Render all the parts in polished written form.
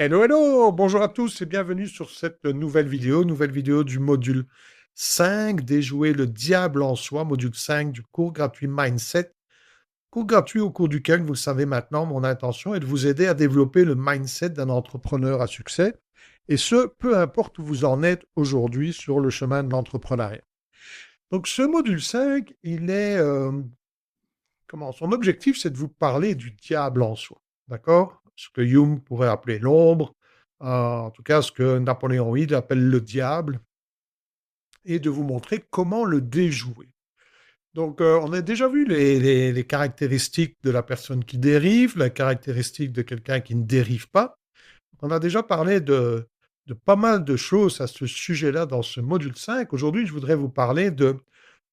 Hello, hello! Bonjour à tous et bienvenue sur cette nouvelle vidéo du module 5, Déjouer le diable en soi, module 5 du cours gratuit Mindset. Cours gratuit au cours duquel, vous le savez maintenant, mon intention est de vous aider à développer le mindset d'un entrepreneur à succès, et ce, peu importe où vous en êtes aujourd'hui sur le chemin de l'entrepreneuriat. Donc ce module 5, son objectif, c'est de vous parler du diable en soi, d'accord? Ce que Jung pourrait appeler l'ombre, en tout cas ce que Napoléon Hill appelle le diable, et de vous montrer comment le déjouer. Donc, on a déjà vu les caractéristiques de la personne qui dérive, la caractéristique de quelqu'un qui ne dérive pas. On a déjà parlé de pas mal de choses à ce sujet-là dans ce module 5. Aujourd'hui, je voudrais vous parler de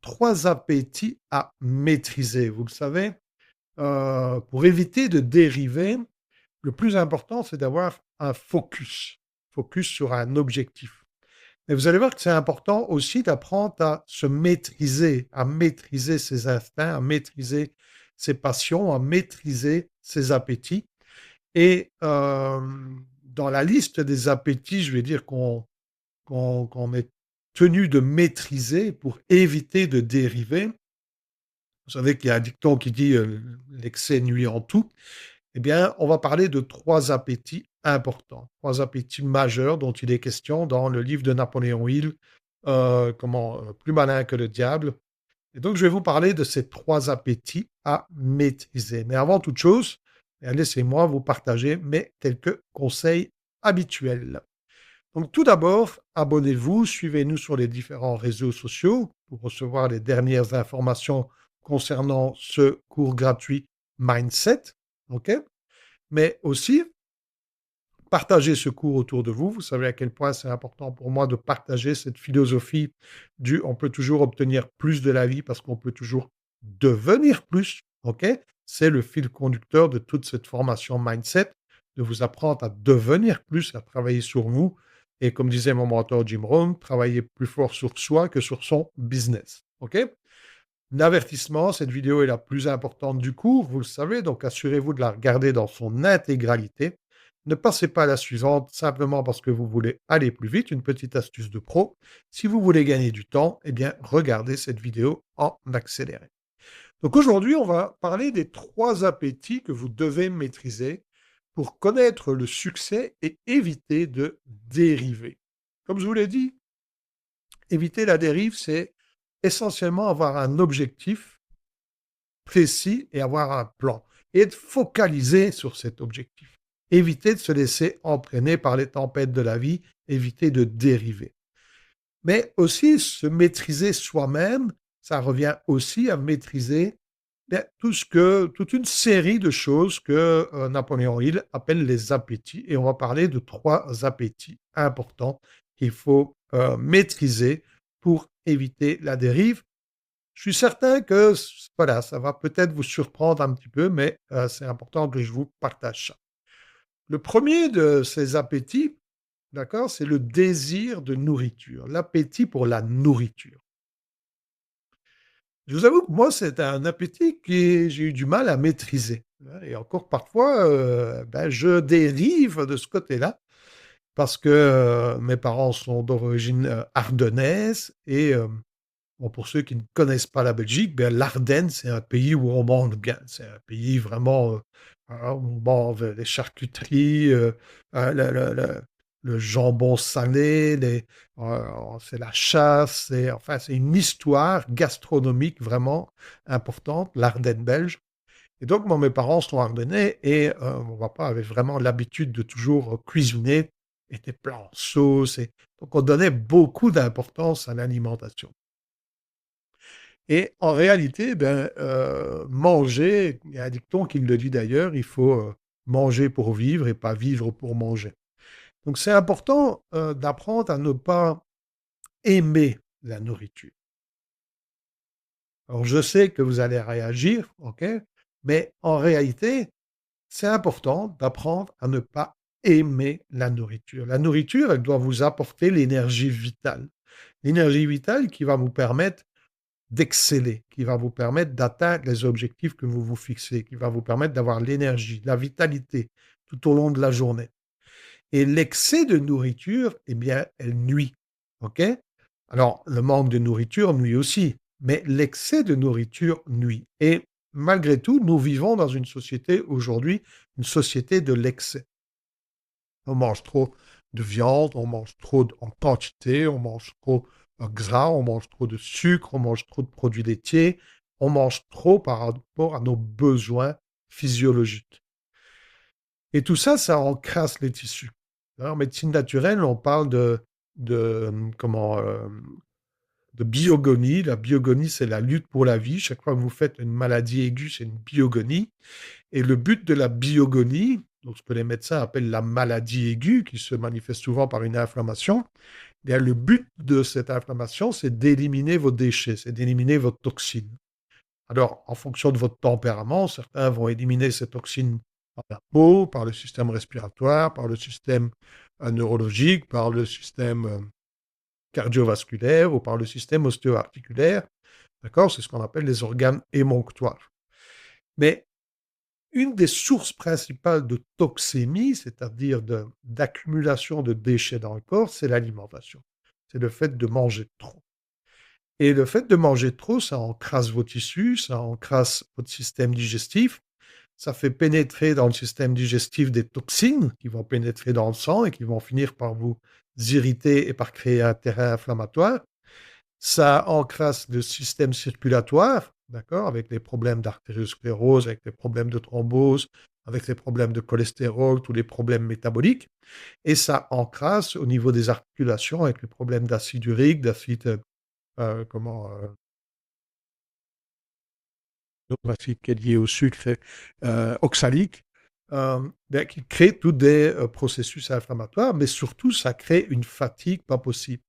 3 appétits à maîtriser. Vous le savez, pour éviter de dériver, le plus important, c'est d'avoir un focus, focus sur un objectif. Et vous allez voir que c'est important aussi d'apprendre à maîtriser ses instincts, à maîtriser ses passions, à maîtriser ses appétits. Et dans la liste des appétits, je vais dire qu'on est tenu de maîtriser pour éviter de dériver. Vous savez qu'il y a un dicton qui dit l'excès nuit en tout. Eh bien, on va parler de 3 appétits importants, 3 appétits majeurs dont il est question dans le livre de Napoléon Hill, Plus malin que le diable. Et donc, je vais vous parler de ces 3 appétits à maîtriser. Mais avant toute chose, laissez-moi vous partager mes quelques conseils habituels. Donc, tout d'abord, abonnez-vous, suivez-nous sur les différents réseaux sociaux pour recevoir les dernières informations concernant ce cours gratuit Mindset. OK? Mais aussi, partagez ce cours autour de vous. Vous savez à quel point c'est important pour moi de partager cette philosophie du on peut toujours obtenir plus de la vie parce qu'on peut toujours devenir plus. OK? C'est le fil conducteur de toute cette formation mindset, de vous apprendre à devenir plus, à travailler sur vous. Et comme disait mon mentor Jim Rohn, travailler plus fort sur soi que sur son business. OK? L'avertissement, cette vidéo est la plus importante du cours, vous le savez, donc assurez-vous de la regarder dans son intégralité. Ne passez pas à la suivante simplement parce que vous voulez aller plus vite, une petite astuce de pro. Si vous voulez gagner du temps, eh bien, regardez cette vidéo en accéléré. Donc aujourd'hui, on va parler des 3 appétits que vous devez maîtriser pour connaître le succès et éviter de dériver. Comme je vous l'ai dit, éviter la dérive, c'est essentiellement avoir un objectif précis et avoir un plan. Et être focalisé sur cet objectif. Éviter de se laisser entraîner par les tempêtes de la vie, éviter de dériver. Mais aussi se maîtriser soi-même, ça revient aussi à maîtriser toute une série de choses que Napoléon Hill appelle les appétits. Et on va parler de 3 appétits importants qu'il faut maîtriser pour éviter la dérive. Je suis certain que voilà, ça va peut-être vous surprendre un petit peu, mais c'est important que je vous partage ça. Le premier de ces appétits, d'accord, c'est le désir de nourriture, l'appétit pour la nourriture. Je vous avoue que moi, c'est un appétit que j'ai eu du mal à maîtriser, hein, et encore parfois, je dérive de ce côté-là parce que, mes parents sont d'origine, ardennaise et bon, pour ceux qui ne connaissent pas la Belgique, bien, l'Ardenne, c'est un pays où on mange bien. C'est un pays vraiment, voilà, où on mange les charcuteries, le jambon salé, c'est la chasse, c'est une histoire gastronomique vraiment importante, l'Ardenne belge. Et donc, moi, mes parents sont ardennais et mon papa avait vraiment l'habitude de toujours cuisiner et des plats en sauce. Et donc, on donnait beaucoup d'importance à l'alimentation. Et en réalité, manger, il y a un dicton qui le dit d'ailleurs, il faut, manger pour vivre et pas vivre pour manger. Donc c'est important, d'apprendre à ne pas aimer la nourriture. Alors je sais que vous allez réagir, OK? Mais en réalité, c'est important d'apprendre à ne pas aimer la nourriture. La nourriture, elle doit vous apporter l'énergie vitale. L'énergie vitale qui va vous permettre d'exceller, qui va vous permettre d'atteindre les objectifs que vous vous fixez, qui va vous permettre d'avoir l'énergie, la vitalité tout au long de la journée. Et l'excès de nourriture, eh bien, elle nuit. OK? Alors, le manque de nourriture nuit aussi, mais l'excès de nourriture nuit. Et malgré tout, nous vivons dans une société aujourd'hui, une société de l'excès. On mange trop de viande, on mange trop en quantité, on mange trop gras, on mange trop de sucre, on mange trop de produits laitiers, on mange trop par rapport à nos besoins physiologiques. Et tout ça, ça encrasse les tissus. En médecine naturelle, on parle de biogonie. La biogonie, c'est la lutte pour la vie. Chaque fois que vous faites une maladie aiguë, c'est une biogonie. Et le but de la biogonie, donc ce que les médecins appellent la maladie aiguë, qui se manifeste souvent par une inflammation, eh bien, le but de cette inflammation, c'est d'éliminer vos déchets, c'est d'éliminer votre toxine. Alors, en fonction de votre tempérament, certains vont éliminer ces toxines par la peau, par le système respiratoire, par le système neurologique, par le système cardiovasculaire ou par le système ostéo-articulaire. D'accord? C'est ce qu'on appelle les organes émonctoires. Mais une des sources principales de toxémie, c'est-à-dire d'accumulation de déchets dans le corps, c'est l'alimentation. C'est le fait de manger trop. Et le fait de manger trop, ça encrasse vos tissus, ça encrasse votre système digestif, ça fait pénétrer dans le système digestif des toxines qui vont pénétrer dans le sang et qui vont finir par vous irriter et par créer un terrain inflammatoire. Ça encrasse le système circulatoire, d'accord, avec les problèmes d'artériosclérose, avec les problèmes de thrombose, avec les problèmes de cholestérol, tous les problèmes métaboliques. Et ça encrasse au niveau des articulations avec les problèmes d'acide urique, d'acide, comment, graphique qui est lié au sucre oxalique, ben, qui crée tous des processus inflammatoires, mais surtout, ça crée une fatigue pas possible.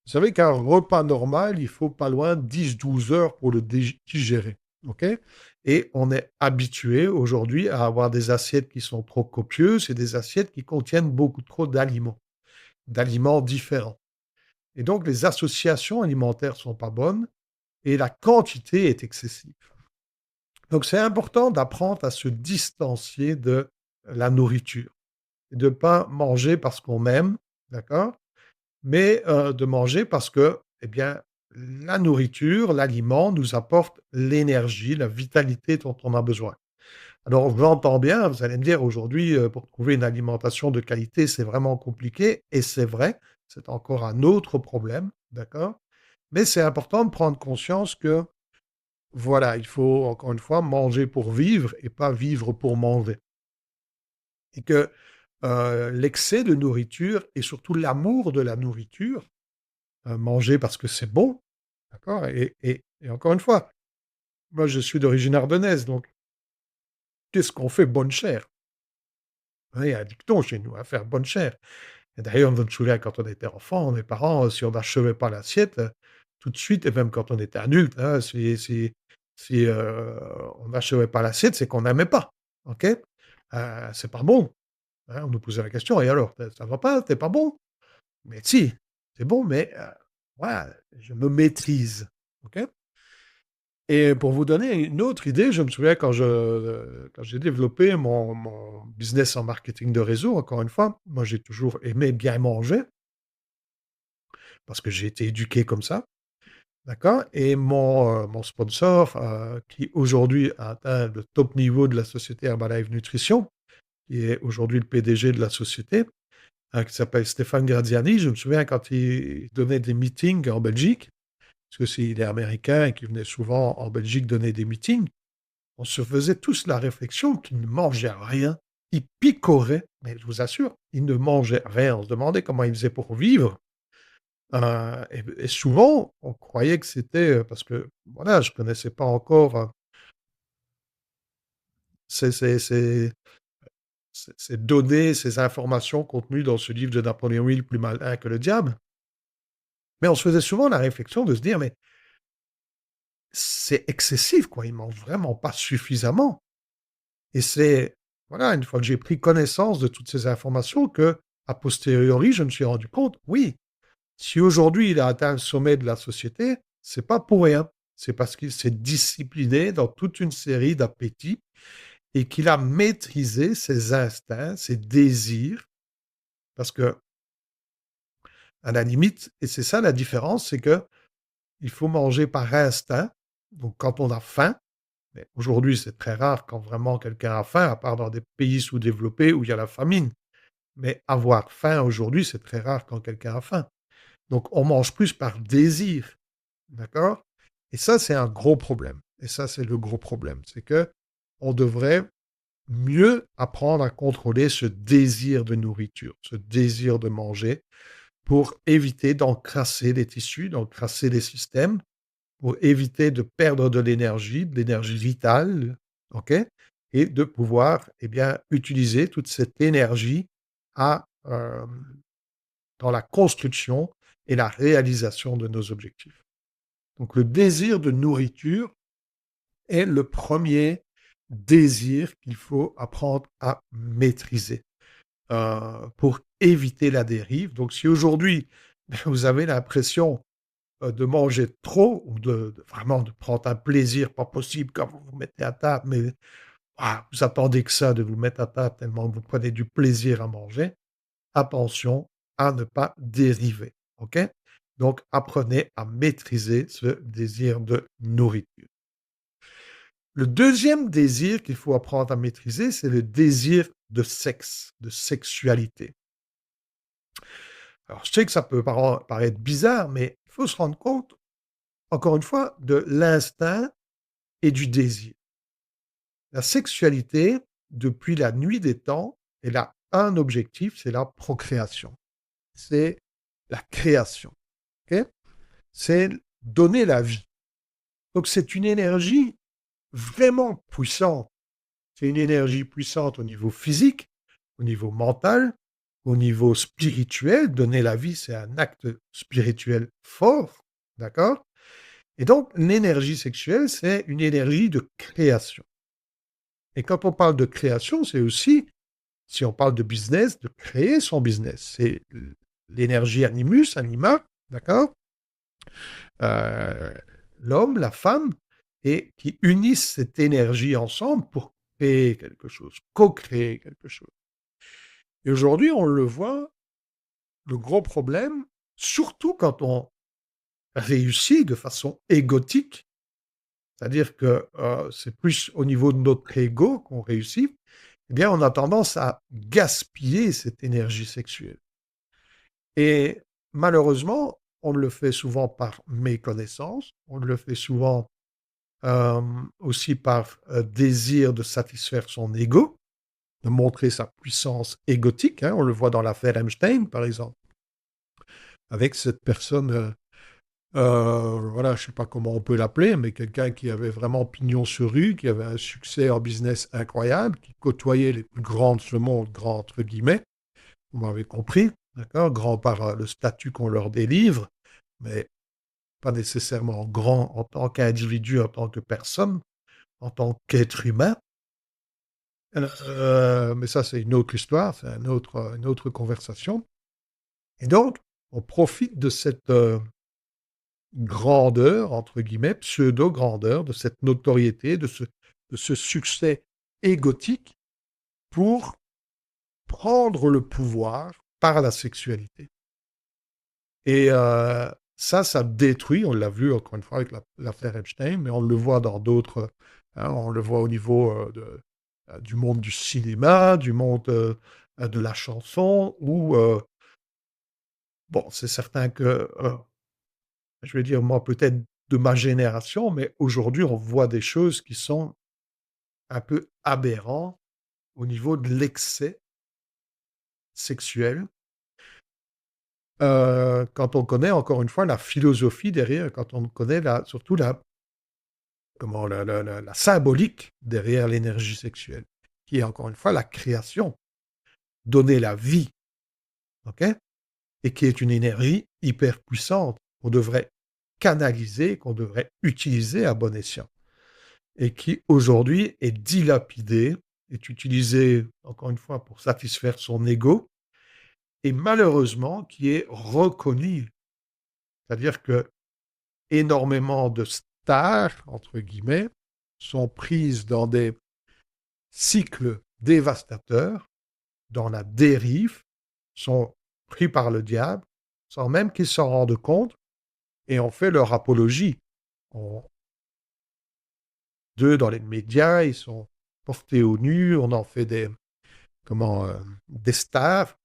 Vous savez qu'un repas normal, il faut pas loin de 10-12 heures pour le digérer. OK? Et on est habitué aujourd'hui à avoir des assiettes qui sont trop copieuses et des assiettes qui contiennent beaucoup trop d'aliments différents. Et donc, les associations alimentaires sont pas bonnes et la quantité est excessive. Donc, c'est important d'apprendre à se distancier de la nourriture et de ne pas manger parce qu'on aime, d'accord? Mais de manger parce que, eh bien, la nourriture, l'aliment nous apporte l'énergie, la vitalité dont on a besoin. Alors, j'entends bien, vous allez me dire aujourd'hui, pour trouver une alimentation de qualité, c'est vraiment compliqué et c'est vrai, c'est encore un autre problème, d'accord? Mais c'est important de prendre conscience que, voilà, il faut encore une fois manger pour vivre et pas vivre pour manger. Et que, l'excès de nourriture et surtout l'amour de la nourriture, manger parce que c'est bon, d'accord? Et encore une fois, moi je suis d'origine ardennaise, donc qu'est-ce qu'on fait bonne chère? Hein, il y a un dicton chez nous, hein, faire bonne chère. Et d'ailleurs, je me souviens quand on était enfant, mes parents, si on n'achevait pas l'assiette, tout de suite et même quand on était adulte, hein, si on n'achevait pas l'assiette, c'est qu'on n'aimait pas, OK? C'est pas bon, hein, on nous posait la question: «Et alors, ça va pas? Tu pas bon?» «Mais si, c'est bon, mais voilà, je me maîtrise», OK? Et pour vous donner une autre idée, je me souviens quand j'ai développé mon business en marketing de réseau, encore une fois, moi j'ai toujours aimé bien manger, parce que j'ai été éduqué comme ça, d'accord? Et mon sponsor, qui aujourd'hui a atteint le top niveau de la société Herbalife Nutrition, qui est aujourd'hui le PDG de la société, qui s'appelle Stéphane Graziani. Je me souviens quand il donnait des meetings en Belgique, parce que il est américain et qu'il venait souvent en Belgique donner des meetings. On se faisait tous la réflexion qu'il ne mangeait rien. Il picorait, mais je vous assure, il ne mangeait rien. On se demandait comment il faisait pour vivre. Et souvent, on croyait que c'était, parce que voilà, je connaissais pas encore, ces ces ces ces données, ces informations contenues dans ce livre de Napoléon Hill, «Plus malin que le diable». Mais on se faisait souvent la réflexion de se dire: «Mais c'est excessif, quoi, il mange vraiment pas suffisamment». Et c'est, voilà, une fois que j'ai pris connaissance de toutes ces informations que, a posteriori, je me suis rendu compte, oui, si aujourd'hui il a atteint le sommet de la société, c'est pas pour rien. C'est parce qu'il s'est discipliné dans toute une série d'appétits et qu'il a maîtrisé ses instincts, ses désirs Parce que, à la limite, et c'est ça la différence, c'est que il faut manger par instinct. Donc, quand on a faim, mais aujourd'hui, c'est très rare quand vraiment quelqu'un a faim, à part dans des pays sous-développés où il y a la famine. Mais avoir faim aujourd'hui, c'est très rare quand quelqu'un a faim. Donc, on mange plus par désir, d'accord? Et ça, c'est un gros problème. Et ça, c'est le gros problème. C'est que on devrait mieux apprendre à contrôler ce désir de nourriture, ce désir de manger, pour éviter d'encrasser les tissus, d'encrasser les systèmes, pour éviter de perdre de l'énergie vitale, OK? Et de pouvoir, eh bien, utiliser toute cette énergie à, dans la construction et la réalisation de nos objectifs. Donc le désir de nourriture est le premier désir qu'il faut apprendre à maîtriser, pour éviter la dérive. Donc si aujourd'hui, vous avez l'impression, de manger trop ou de vraiment de prendre un plaisir pas possible quand vous vous mettez à table, mais vous attendez que ça de vous mettre à table tellement vous prenez du plaisir à manger. Attention à ne pas dériver, OK? Donc apprenez à maîtriser ce désir de nourriture. Le deuxième désir qu'il faut apprendre à maîtriser, c'est le désir de sexe, de sexualité. Alors je sais que ça peut paraître bizarre, mais il faut se rendre compte, encore une fois, de l'instinct et du désir. La sexualité, depuis la nuit des temps, elle a un objectif, c'est la procréation. C'est la création. OK? C'est donner la vie. Donc c'est une énergie vraiment puissante. C'est une énergie puissante au niveau physique, au niveau mental, au niveau spirituel. Donner la vie, c'est un acte spirituel fort. D'accord? Et donc l'énergie sexuelle, c'est une énergie de création. Et quand on parle de création, c'est aussi, si on parle de business, de créer son business. C'est l'énergie animus, anima, d'accord? Euh, L'homme, la femme, et qui unissent cette énergie ensemble pour créer quelque chose, co-créer quelque chose. Et aujourd'hui, on le voit, le gros problème, surtout quand on réussit de façon égotique, c'est-à-dire que c'est plus au niveau de notre ego qu'on réussit, eh bien, on a tendance à gaspiller cette énergie sexuelle. Et malheureusement, on le fait souvent par méconnaissance, on le fait souvent aussi par désir de satisfaire son ego, de montrer sa puissance égotique, hein. On le voit dans l'affaire Epstein, par exemple, avec cette personne, voilà, je ne sais pas comment on peut l'appeler, mais quelqu'un qui avait vraiment pignon sur rue, qui avait un succès en business incroyable, qui côtoyait les plus grands de ce monde, grand entre guillemets, vous m'avez compris, d'accord, grand par le statut qu'on leur délivre, mais pas nécessairement grand en tant qu'individu, en tant que personne, en tant qu'être humain. Mais ça, c'est une autre histoire, c'est une autre conversation. Et donc, on profite de cette grandeur, entre guillemets, pseudo-grandeur, de cette notoriété, de ce succès égotique pour prendre le pouvoir par la sexualité. Et ça détruit, on l'a vu encore une fois avec l'affaire Epstein, mais on le voit dans d'autres, hein, on le voit au niveau du monde du cinéma, du monde de la chanson, où, bon, c'est certain que, je vais dire, moi, peut-être de ma génération, mais aujourd'hui, on voit des choses qui sont un peu aberrantes au niveau de l'excès sexuel. Quand on connaît, encore une fois, la philosophie derrière, quand on connaît surtout comment, la symbolique derrière l'énergie sexuelle, qui est encore une fois la création, donner la vie, OK? Et qui est une énergie hyper puissante qu'on devrait canaliser, qu'on devrait utiliser à bon escient. Et qui aujourd'hui est dilapidée, est utilisée, encore une fois, pour satisfaire son ego, et malheureusement qui est reconnue. C'est-à-dire que énormément de stars, entre guillemets, sont prises dans des cycles dévastateurs, dans la dérive, sont pris par le diable sans même qu'ils s'en rendent compte et on fait leur apologie. On D'eux dans les médias, ils sont portés au nu, on en fait des stars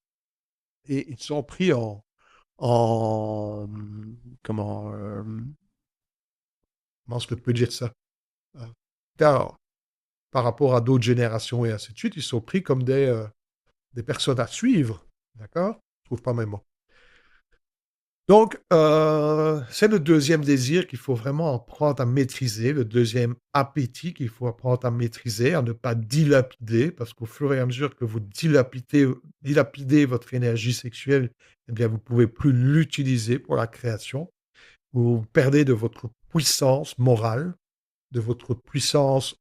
et ils sont pris en comment, comment est-ce que je peux dire ça? Car par rapport à d'autres générations et ainsi de suite, ils sont pris comme des personnes à suivre, d'accord? Je trouve pas mes mots. Donc, c'est le deuxième désir qu'il faut vraiment apprendre à maîtriser, le deuxième appétit qu'il faut apprendre à maîtriser, à ne pas dilapider, parce qu'au fur et à mesure que vous dilapidez votre énergie sexuelle, eh bien, vous pouvez plus l'utiliser pour la création. Vous perdez de votre puissance morale, de votre puissance,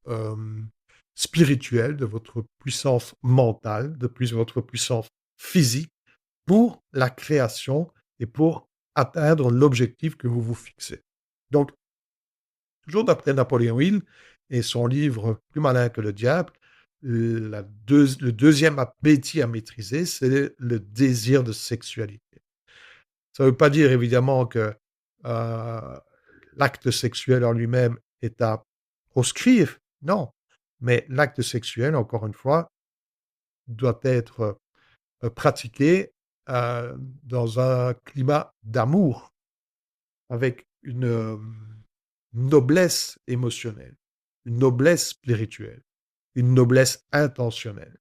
spirituelle, de votre puissance mentale, de plus votre puissance physique pour la création et pour atteindre l'objectif que vous vous fixez. Donc, toujours d'après Napoléon Hill et son livre Plus malin que le diable, le deuxième appétit à maîtriser, c'est le désir de sexualité. Ça ne veut pas dire évidemment que l'acte sexuel en lui-même est à proscrire, non. Mais l'acte sexuel, encore une fois, doit être pratiqué dans un climat d'amour, avec une noblesse émotionnelle, une noblesse spirituelle, une noblesse intentionnelle,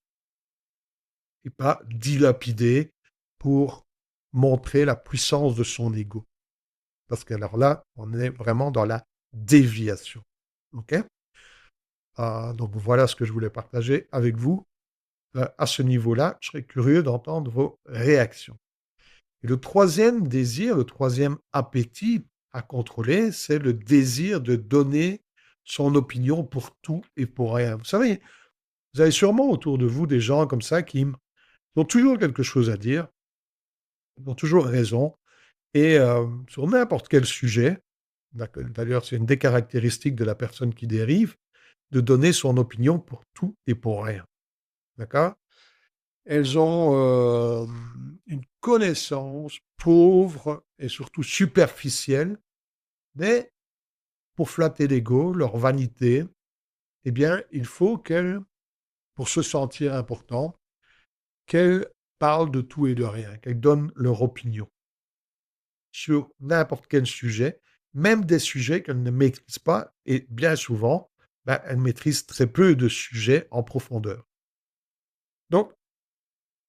et pas dilapidé pour montrer la puissance de son ego. Parce que alors là, on est vraiment dans la déviation. OK? Donc voilà ce que je voulais partager avec vous. À ce niveau-là, je serais curieux d'entendre vos réactions. Et le troisième désir, le troisième appétit à contrôler, c'est le désir de donner son opinion pour tout et pour rien. Vous savez, vous avez sûrement autour de vous des gens comme ça qui ont toujours quelque chose à dire, ils ont toujours raison, et sur n'importe quel sujet, d'ailleurs c'est une des caractéristiques de la personne qui dérive, de donner son opinion pour tout et pour rien. D'accord? Elles ont une connaissance pauvre et surtout superficielle, mais pour flatter l'ego, leur vanité, eh bien, il faut qu'elles, pour se sentir important, qu'elles parlent de tout et de rien, qu'elles donnent leur opinion sur n'importe quel sujet, même des sujets qu'elles ne maîtrisent pas, et bien souvent, ben, elles maîtrisent très peu de sujets en profondeur. Donc,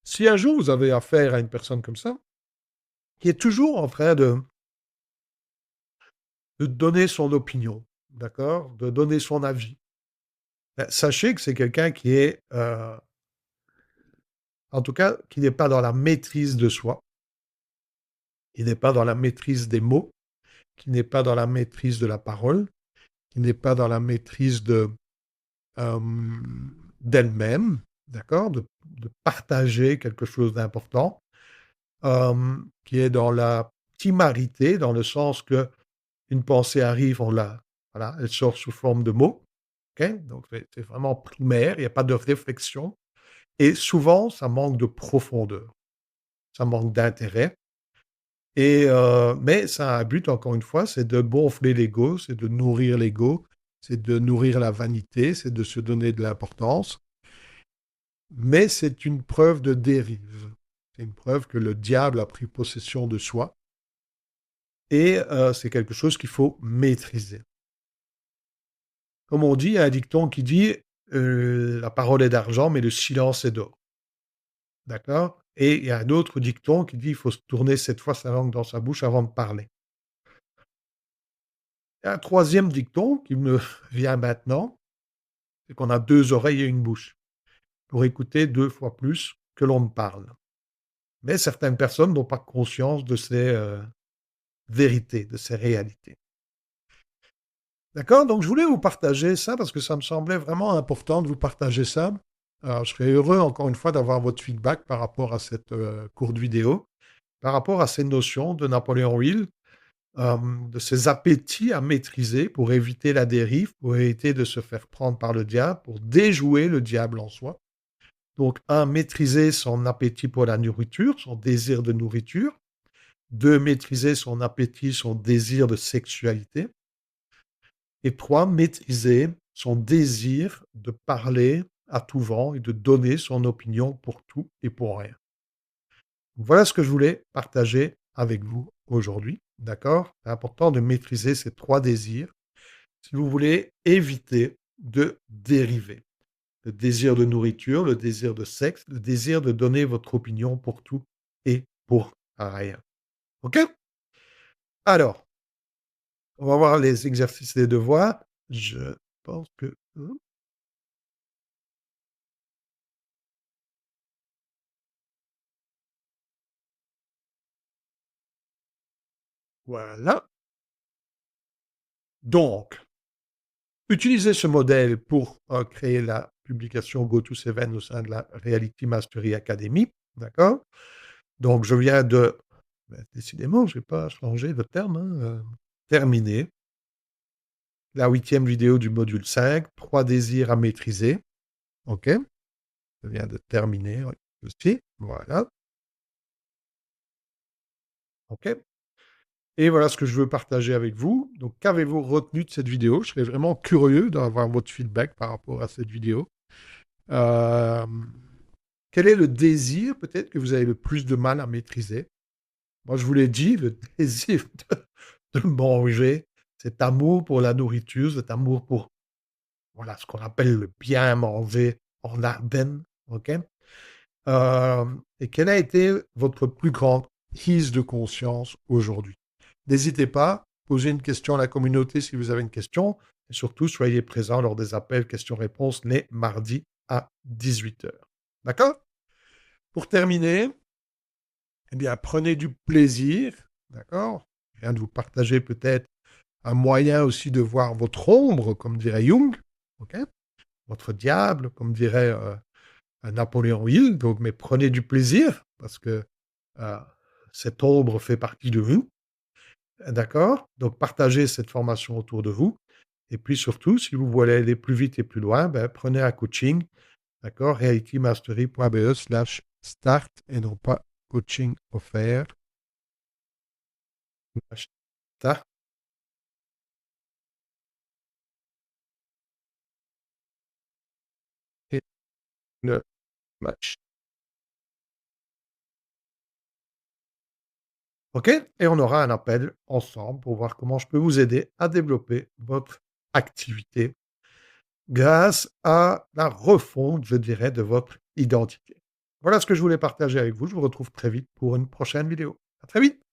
si un jour vous avez affaire à une personne comme ça, qui est toujours en train de donner son opinion, d'accord? De donner son avis. Sachez que c'est quelqu'un qui est, en tout cas, qui n'est pas dans la maîtrise de soi, qui n'est pas dans la maîtrise des mots, qui n'est pas dans la maîtrise de la parole, qui n'est pas dans la maîtrise euh, d'elle-même, d'accord? De partager quelque chose d'important, qui est dans la primarité, dans le sens que une pensée arrive, voilà, elle sort sous forme de mots. OK? Donc c'est vraiment primaire, il n'y a pas de réflexion et souvent ça manque de profondeur, ça manque d'intérêt et mais ça a un but encore une fois, c'est de gonfler l'ego, c'est de nourrir l'ego, c'est de nourrir la vanité, c'est de se donner de l'importance, mais c'est une preuve de dérive. C'est une preuve que le diable a pris possession de soi et c'est quelque chose qu'il faut maîtriser. Comme on dit, il y a un dicton qui dit, «La parole est d'argent, mais le silence est d'or». D'accord? Et il y a un autre dicton qui dit: «Il faut se tourner 7 fois sa langue dans sa bouche avant de parler». Il y a un troisième dicton qui me vient maintenant, c'est qu'on a 2 oreilles et une bouche pour écouter 2 fois plus que l'on ne parle. Mais certaines personnes n'ont pas conscience de ces, vérités, de ces réalités. D'accord? Donc je voulais vous partager ça parce que ça me semblait vraiment important de vous partager ça. Alors je serais heureux encore une fois d'avoir votre feedback par rapport à cette, courte vidéo, par rapport à ces notions de Napoléon Hill, de ces appétits à maîtriser pour éviter la dérive, pour éviter de se faire prendre par le diable, pour déjouer le diable en soi. Donc 1, maîtriser son appétit pour la nourriture, son désir de nourriture. 2, maîtriser son appétit, son désir de sexualité. Et 3, maîtriser son désir de parler à tout vent et de donner son opinion pour tout et pour rien. Voilà ce que je voulais partager avec vous aujourd'hui, d'accord? C'est important de maîtriser ces 3 désirs si vous voulez éviter de dériver. Le désir de nourriture, le désir de sexe, le désir de donner votre opinion pour tout et pour rien. OK? Alors, on va voir les exercices des devoirs. Je pense que voilà. Donc, utilisez ce modèle pour, créer la publication Go to 7 au sein de la Reality Mastery Academy, d'accord? Donc je viens de décidément, je n'ai pas changé de terme, hein, terminer la 8e vidéo du module 5, 3 désirs à maîtriser. OK? Je viens de terminer, oui, ceci, voilà. OK? Et voilà ce que je veux partager avec vous. Donc, qu'avez-vous retenu de cette vidéo? Je serais vraiment curieux d'avoir votre feedback par rapport à cette vidéo. Quel est le désir, peut-être, que vous avez le plus de mal à maîtriser? Moi, je vous l'ai dit, le désir de manger, cet amour pour la nourriture, cet amour pour, voilà, ce qu'on appelle le bien manger en Ardennes, OK? Et quelle a été votre plus grande prise de conscience aujourd'hui? N'hésitez pas, posez une question à la communauté si vous avez une question et surtout soyez présents lors des appels questions-réponses les mardis à 18 h. D'accord? Pour terminer, eh bien, prenez du plaisir, d'accord? Je viens de vous partager peut-être un moyen aussi de voir votre ombre, comme dirait Jung, OK? Votre diable, comme dirait, Napoléon Hill, donc mais prenez du plaisir parce que, heu, cette ombre fait partie de vous, d'accord? Donc partagez cette formation autour de vous et puis surtout, si vous voulez aller plus vite et plus loin, ben, prenez un coaching, d'accord? realitymastery.be/start et non pas coaching offert. Start et le match. OK? Et on aura un appel ensemble pour voir comment je peux vous aider à développer votre activité grâce à la refonte, je dirais, de votre identité. Voilà ce que je voulais partager avec vous. Je vous retrouve très vite pour une prochaine vidéo. À très vite!